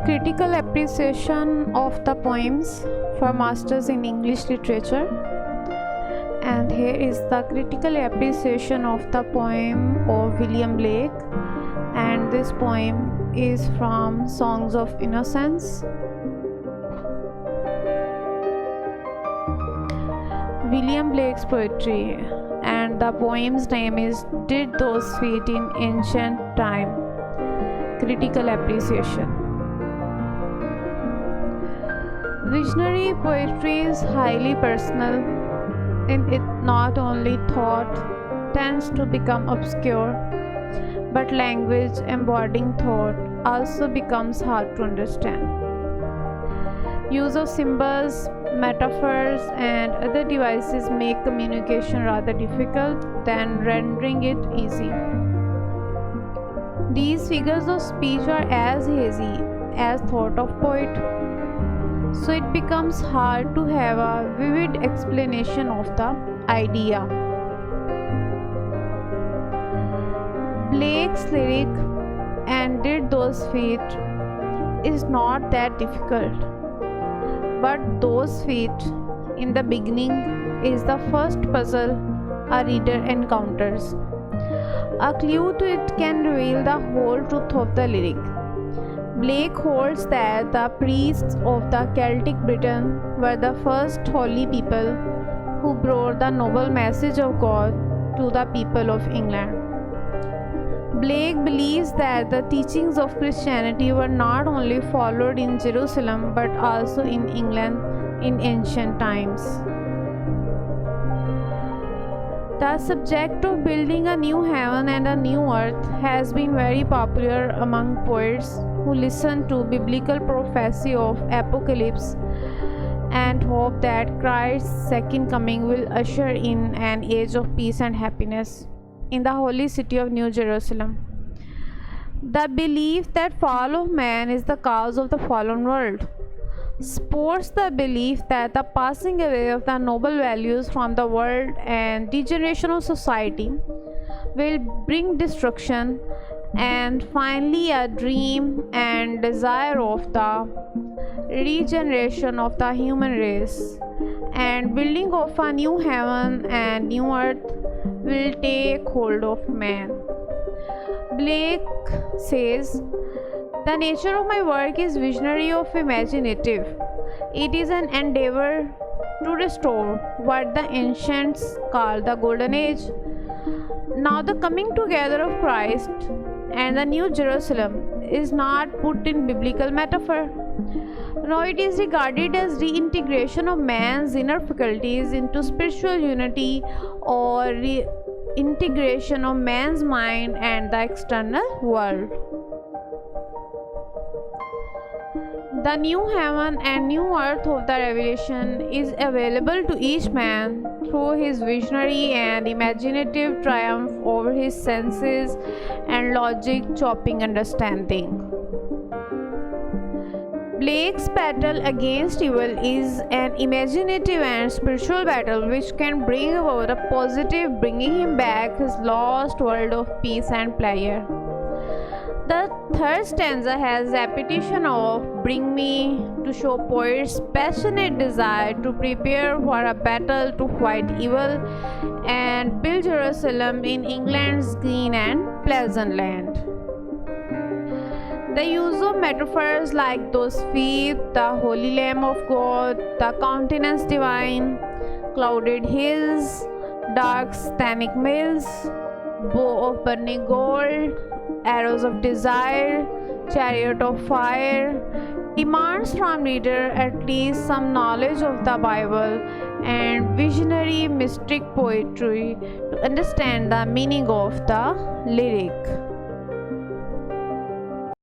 Critical appreciation of the poems for Masters in English Literature. And here is the critical appreciation of the poem of William Blake, and this poem is from Songs of Innocence. William Blake's poetry, and the poem's name is Did Those Feet in Ancient Time. Critical appreciation. Visionary poetry is highly personal. In it, not only thought tends to become obscure, but language embodying thought also becomes hard to understand. Use of symbols, metaphors, and other devices make communication rather difficult than rendering it easy. These figures of speech are as hazy as thought of poet, so it becomes hard to have a vivid explanation of the idea. Blake's lyric "And Did Those Feet" is not that difficult, but "those feet" in the beginning is the first puzzle a reader encounters. A clue to it can reveal the whole truth of the lyric. Blake holds that the priests of the Celtic Britain were the first holy people who brought the noble message of God to the people of England. Blake believes that the teachings of Christianity were not only followed in Jerusalem but also in England in ancient times. The subject of building a new heaven and a new earth has been very popular among poets who listen to biblical prophecy of apocalypse and hope that Christ's second coming will usher in an age of peace and happiness in the holy city of New Jerusalem. The belief that fall of man is the cause of the fallen world supports the belief that the passing away of the noble values from the world and degeneration of society will bring destruction and finally a dream and desire of the regeneration of the human race and building of a new heaven and new earth will take hold of man. Blake says, "The nature of my work is visionary of imaginative. It is an endeavor to restore what the ancients called the Golden Age. Now the coming together of Christ and the New Jerusalem is not put in biblical metaphor. No, it is regarded as reintegration of man's inner faculties into spiritual unity or reintegration of man's mind and the external world. The new heaven and new earth of the Revelation is available to each man through his visionary and imaginative triumph over his senses and logic chopping understanding." Blake's battle against evil is an imaginative and spiritual battle which can bring about a positive, bringing him back his lost world of peace and pleasure. The third stanza has repetition of "bring me" to show poet's passionate desire to prepare for a battle to fight evil and build Jerusalem in England's green and pleasant land. The use of metaphors like "those feet," the holy Lamb of God, the countenance divine, clouded hills, dark stannic mills, bow of burning gold, arrows of desire, chariot of fire, demands from reader at least some knowledge of the Bible and visionary mystic poetry to understand the meaning of the lyric.